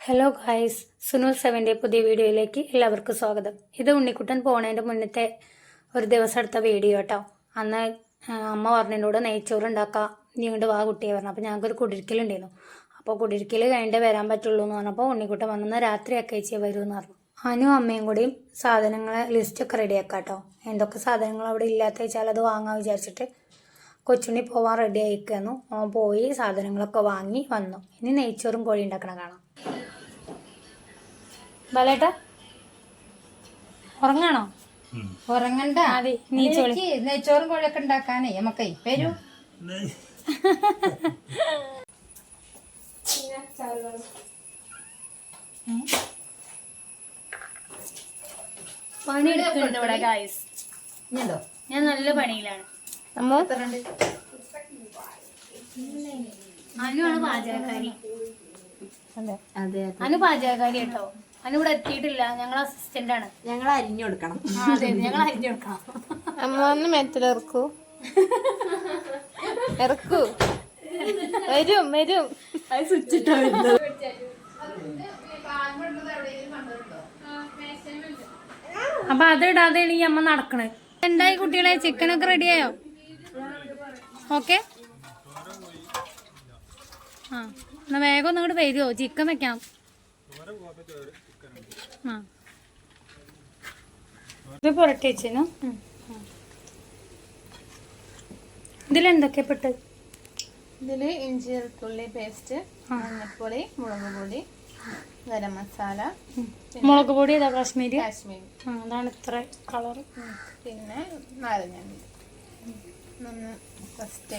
Hello guys, Sunu 7ന്റെ പുതിയ വീഡിയോയിലേക്ക് എല്ലാവർക്കും സ്വാഗതം. ഇത് ഉണ്ണിക്കുട്ടൻ പോണതിൻ്റെ മുന്നത്തെ ഒരു ദിവസം എടുത്ത വീഡിയോ കേട്ടോ. അന്ന് അമ്മ പറഞ്ഞതിനോട് നെയ്ച്ചോറ് ഉണ്ടാക്കാം, നീ ഇങ്ങോട്ട് വാ കുട്ടിയെ പറഞ്ഞു. അപ്പോൾ ഞങ്ങൾക്കൊരു കുടിരിക്കലുണ്ടായിരുന്നു. അപ്പോൾ കുടിരിക്കൽ കഴിഞ്ഞിട്ട് വരാൻ പറ്റുള്ളൂ എന്ന് പറഞ്ഞപ്പോൾ ഉണ്ണിക്കുട്ടൻ വന്നാൽ രാത്രിയൊക്കെ ചേച്ചി വരുമെന്ന് പറഞ്ഞു. അനു അമ്മയും കൂടിയും സാധനങ്ങളെ ലിസ്റ്റൊക്കെ റെഡിയാക്കാം കേട്ടോ. എന്തൊക്കെ സാധനങ്ങൾ അവിടെ ഇല്ലാത്ത വെച്ചാൽ അത് വാങ്ങാൻ വിചാരിച്ചിട്ട് കൊച്ചുണ്ണി പോവാൻ റെഡി ആയിക്കുന്നു. അവൻ പോയി സാധനങ്ങളൊക്കെ വാങ്ങി വന്നു. ഇനി നെയ്ച്ചോറും കോഴി ഉണ്ടാക്കണം കാണാം. ബാലേട്ടാ ഉറങ്ങാണോ? ഉറങ്ങണ്ട. നെയ്ച്ചോറും കോഴിയൊക്കെ ഉണ്ടാക്കാനേ നമുക്കേ വരൂ. പണിയെടുക്കുന്നുണ്ട് ഇവിടെ ഗായ്സ്. ഞാൻ നല്ല പണിയിലാണ്. അനുവാണ് പാചകക്കാരി. അനു പാചകക്കാരി കേട്ടോ. അനു ഇവിടെ എത്തിയിട്ടില്ല. ഞങ്ങൾ അസിസ്റ്റന്റ് ആണ്. ഞങ്ങൾ അരിഞ്ഞു കൊടുക്കണം. അതെ, ഞങ്ങൾ അരിഞ്ഞു കൊടുക്കണം. അമ്മ മെത്തിലിറക്കൂ, ഇറക്കൂ, വരും വരും. അത് സ്വിച്ചിട്ടോ. അപ്പൊ അത് ഇടാതെയാണ് ഈ അമ്മ നടക്കണേ. എന്തായി കുട്ടികളെ, ചിക്കനൊക്കെ റെഡിയായോ? ഓക്കെ. ആ എന്നാ വേഗം ഒന്ന് അങ്ങോട്ട് വരുമോ? ചിക്കൻ വെക്കാം. ആ ഇത് പുരട്ടി വെച്ചേനു. ഇതിലെന്തൊക്കെ പെട്ട്? ഇതില് ഇഞ്ചി വെളുത്തുള്ളി പേസ്റ്റ്, മഞ്ഞപ്പൊടി, മുളക് പൊടി, ഗരം മസാല, മുളക് പൊടി ഏതാ? കാശ്മീരി. അതാണ് ഇത്ര കളർ. പിന്നെ നാരങ്ങ.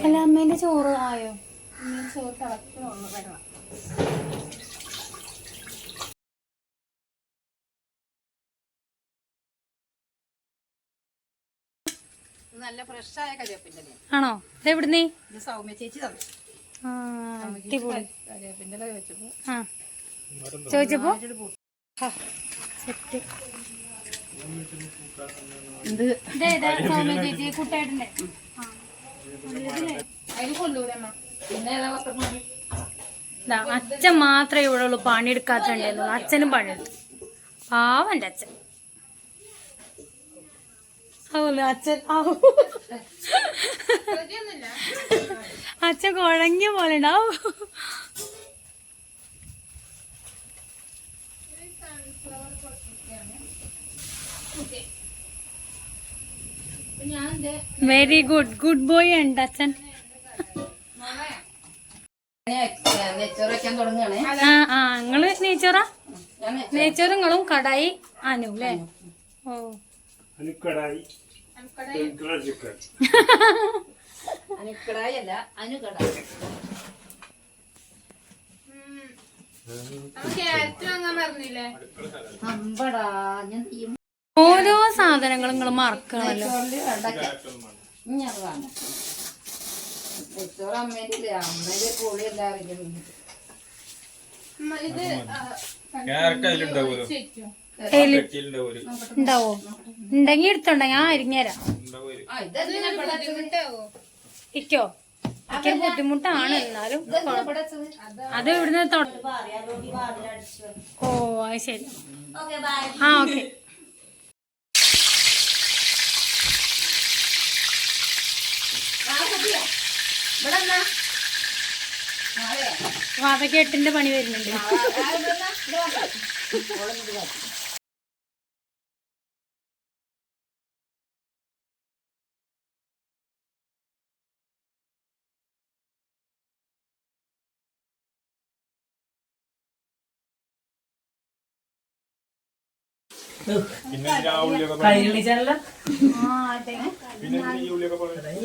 അല്ല, അമ്മേന്റെ ചോറ് ആയോ? ചോറ് തിളക്കുള്ളൂ വെള്ളം. നല്ല ഫ്രഷായ കരിവേപ്പിന്റെ ആണോ? എവിടുന്നേ? സൗമ്യ ചേച്ചി തന്നു. കരിവേപ്പിന്റെ വെച്ചപ്പോ ചോദിച്ചപ്പോ സൗമ്യ ചേച്ചി കുട്ടായിട്ടുണ്ട്. അതിന് കൊണ്ടുപോരമ്മ. പിന്നെ അച്ഛൻ മാത്രമേ ഇവിടെ ഉള്ളൂ പണിയെടുക്കാത്തുണ്ടായിരുന്നു. അച്ഛനും പണിയെടുത്തു. പാവന്റെ അച്ഛൻ. അച്ഛൻ അച്ഛൻ കുഴങ്ങിയ പോലെ ഉണ്ടാവും. വെരി ഗുഡ്, ഗുഡ് ബോയ് ഉണ്ട് അച്ഛൻ. നെയ്ച്ചോറ് വെക്കാൻ തുടങ്ങുകയാണേ. ആ നിങ്ങള് നെയ്ച്ചോറാ? നെയ്ച്ചോറും കടായി അനു അല്ലേ? ഓ അനുക്കടായി അല്ല, അനുകടായി. ഓരോ സാധനങ്ങളും നിങ്ങൾ മറക്കണല്ലോ. നെയ്ച്ചോറ് അമ്മേന്റെ അമ്മേന്റെ പൊളി എല്ലാവരും ഉണ്ടാവോ? ഉണ്ടെങ്കി എടുത്തോണ്ട, ഞാൻ അരിഞ്ഞുതരാം. ഇക്കോ എനിക്കൊരു ബുദ്ധിമുട്ടാണ്. എന്നാലും അത് ഇവിടുന്ന് ഓ അത് ശരി. ആ ഓക്കെ. അതൊക്കെ 8ന്റെ പണി വരുന്നുണ്ട്.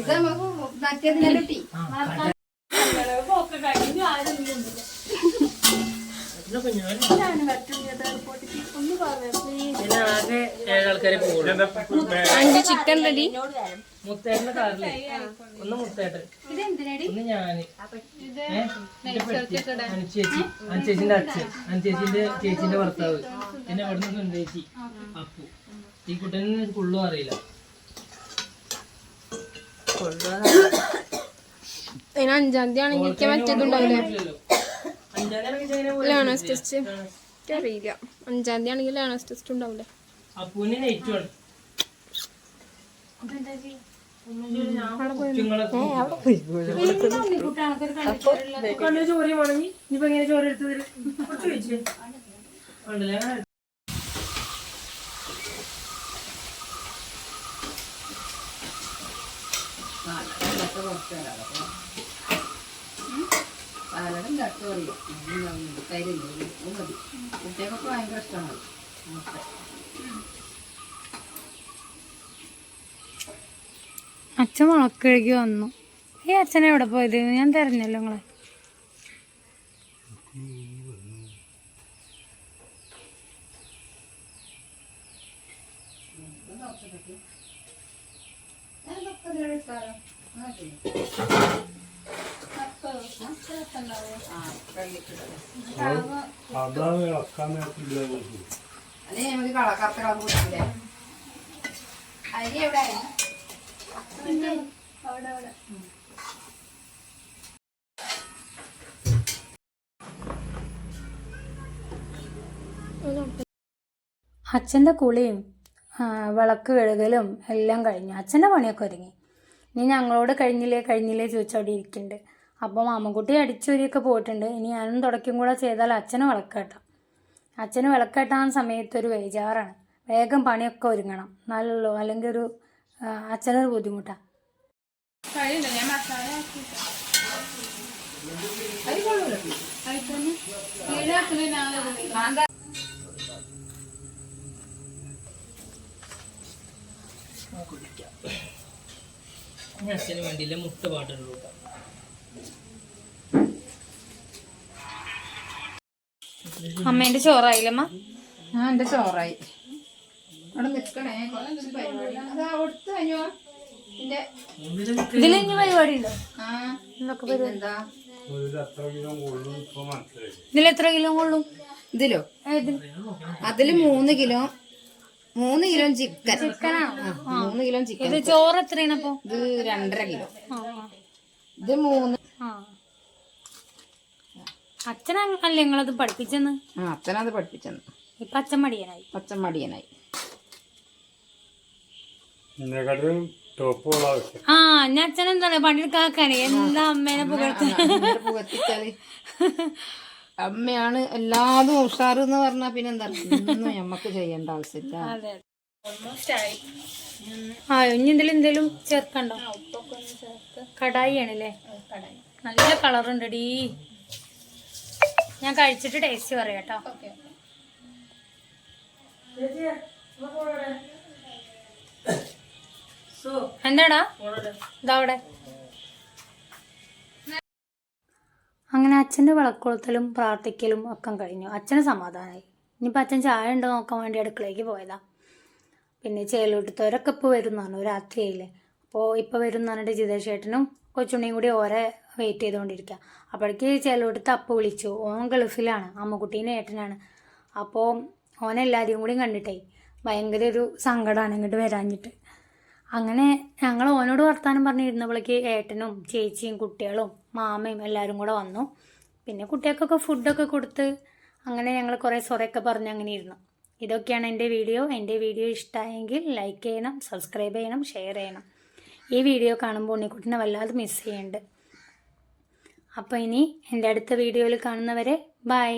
ഇത് നമുക്ക് മറ്റേതിനെ അഞ്ച് ചിക്കൻ റെഡി. മുത്തേട്ടന്റെ കാറില് ഒന്ന് മുത്തേട്ട് ഒന്ന് ഞാന് ചേച്ചിന്റെ അച്ഛൻ ചേച്ചിന്റെ ഭർത്താവ് പിന്നെ അവിടെ നിന്ന് ചേച്ചി അപ്പു. ഈ കുട്ടന് ഫുള്ളും അറിയില്ല. അതിന് 5-ാം തീയതി ആണെങ്കിൽ മറ്റേതുണ്ടാവില്ലേ? ലേണേഴ്സ് ടെസ്റ്റ് അറിയില്ല. 5-ാം തീയതി ആണെങ്കിൽ ലേണേഴ്സ് ടെസ്റ്റ് ഉണ്ടാവില്ല. അപ്പൂന് നൈറ്റ് വേണം. ചോറി വേണമെങ്കിൽ ഇനിയിപ്പോ എങ്ങനെ ചോറ് എടുത്തു തരും ചോദിച്ചേ ഉണ്ടല്ലേ. സാലഡും ചട്ടുകറിയും കരിയില്ല മതി. കുട്ടികൾക്കൊക്കെ ഭയങ്കര ഇഷ്ടമാണ് മുട്ട. അച്ഛൻ മുളക്കഴുകി വന്നു. ഈ അച്ഛൻ എവിടെ പോയത്? ഞാൻ തിരഞ്ഞല്ലോ നിങ്ങളെ. അല്ലേ നമുക്ക് കളക്കറുത്ത കളർ കൊടുക്കില്ലേ? അരി എവിടെ? അച്ഛൻ്റെ കുളിയും വിളക്ക് കഴുകലും എല്ലാം കഴിഞ്ഞു. അച്ഛൻ്റെ പണിയൊക്കെ ഒരുങ്ങി. ഇനി ഞങ്ങളോട് കഴിഞ്ഞില്ലേ ചോദിച്ചവിടെ ഇരിക്കുന്നുണ്ട്. അപ്പോൾ മാമൻകുട്ടി അടിച്ചൊരിയൊക്കെ പോയിട്ടുണ്ട്. ഇനി ഞാനും തുടയ്ക്കും കൂടെ ചെയ്താൽ അച്ഛന് വിളക്കേട്ടാം. അച്ഛന് വിളക്കേട്ടാൻ സമയത്തൊരു വേജാറാണ്. വേഗം പണിയൊക്കെ ഒരുങ്ങണം നല്ലല്ലോ, അല്ലെങ്കിൽ അച്ഛനൊരു ബുദ്ധിമുട്ടാണ്. ഞാൻ മസാല അച്ഛന് വേണ്ടിയില്ല മുട്ട പാട്ടുള്ളൂ. അമ്മേൻ്റെ ചോറായില്ലമ്മ? എൻ്റെ ചോറായി. അവിടെ നിൽക്കണേ, കുറച്ച് പരിപാടി. അതാ കൊടുത്തു കഴിഞ്ഞോ? ഇതിൽ ഇനി പരിപാടി ഉണ്ടോ? എന്തൊക്കെ പരിപാടി? എന്താ ഇതിൽ എത്ര കിലോ കൊള്ളും? ഇതിലോ? അതില് 3 കിലോ ചിക്കൻ. ചിക്കനാണോ? 3 kilo chicken. ഇത് ചോറ് എത്രയാണ് അപ്പൊ? ഇത് 2.5 കിലോ. ഇത് 3. അച്ഛനല്ലേ നിങ്ങളത് പഠിപ്പിച്ചെന്ന്? അച്ഛനത് പഠിപ്പിച്ചെന്ന്. ഇപ്പൊ അച്ഛൻ മടിയനായി. അച്ഛൻ മടിയനായി. ഞാൻ അച്ഛൻ എന്താണ് പണിയെടുക്കാക്കാണ്. എന്താ അമ്മേനെ പുകത്തിച്ചാല് അമ്മയാണ് എല്ലാതും ഉഷാറ് എന്ന് പറഞ്ഞാ പിന്നെന്താ ഒന്നും നമ്മക്ക് ചെയ്യേണ്ട ആവശ്യമില്ല. ഇനി എന്തേലും ചേർക്കണ്ടോ? കടായി ആണല്ലേ? നല്ല കളറുണ്ടടി. ഞാൻ കഴിച്ചിട്ട് ടേസ്റ്റ് പറയാം കേട്ടോ. എന്താടാ ഇതവിടെ? അങ്ങനെ അച്ഛൻ്റെ വിളക്കൊളുത്തലും പ്രാർത്ഥിക്കലും ഒക്കെ കഴിഞ്ഞു. അച്ഛന് സമാധാനമായി. ഇനിയിപ്പോൾ അച്ഛൻ ചായ ഉണ്ടോ നോക്കാൻ വേണ്ടി അടുക്കളയ്ക്ക് പോയതാ. പിന്നെ ചേലൂട്ടത്തവരൊക്കെ ഇപ്പോൾ വരും എന്ന് പറഞ്ഞു, രാത്രിയായില്ലേ. അപ്പോൾ ഇപ്പോൾ വരും എന്ന് പറഞ്ഞിട്ട് ജിതേഷേട്ടനും കൊച്ചുണ്ണിയും കൂടി ഓരെ വെയിറ്റ് ചെയ്തുകൊണ്ടിരിക്കുക. അപ്പോഴേക്ക് ചേലൂട്ടത്ത് അപ്പ വിളിച്ചു. ഓൻ ഗൾഫിലാണ്, അമ്മുക്കുട്ടീൻ്റെ ഏട്ടനാണ്. അപ്പോൾ ഓനെല്ലാവരെയും കൂടി കണ്ടിട്ടേ ഭയങ്കര ഒരു സങ്കടമാണ് ഇങ്ങോട്ട് വരാഞ്ഞിട്ട്. അങ്ങനെ ഞങ്ങൾ ഓനോട് വർത്താനം പറഞ്ഞിരുന്നപ്പോഴേക്ക് ഏട്ടനും ചേച്ചിയും കുട്ടികളും മാമയും എല്ലാവരും കൂടെ വന്നു. പിന്നെ കുട്ടികൾക്കൊക്കെ ഫുഡൊക്കെ കൊടുത്ത് അങ്ങനെ ഞങ്ങൾ കുറേ സൊറയൊക്കെ പറഞ്ഞ് അങ്ങനെ ഇരുന്നു. ഇതൊക്കെയാണ് എൻ്റെ വീഡിയോ. എൻ്റെ വീഡിയോ ഇഷ്ടമായെങ്കിൽ ലൈക്ക് ചെയ്യണം, സബ്സ്ക്രൈബ് ചെയ്യണം, ഷെയർ ചെയ്യണം. ഈ വീഡിയോ കാണുമ്പോൾ ഉണ്ണിക്കുട്ടിനെ വല്ലാതെ മിസ് ചെയ്യുന്നുണ്ട്. അപ്പോൾ ഇനി എൻ്റെ അടുത്ത വീഡിയോയിൽ കാണുന്നവരെ ബൈ.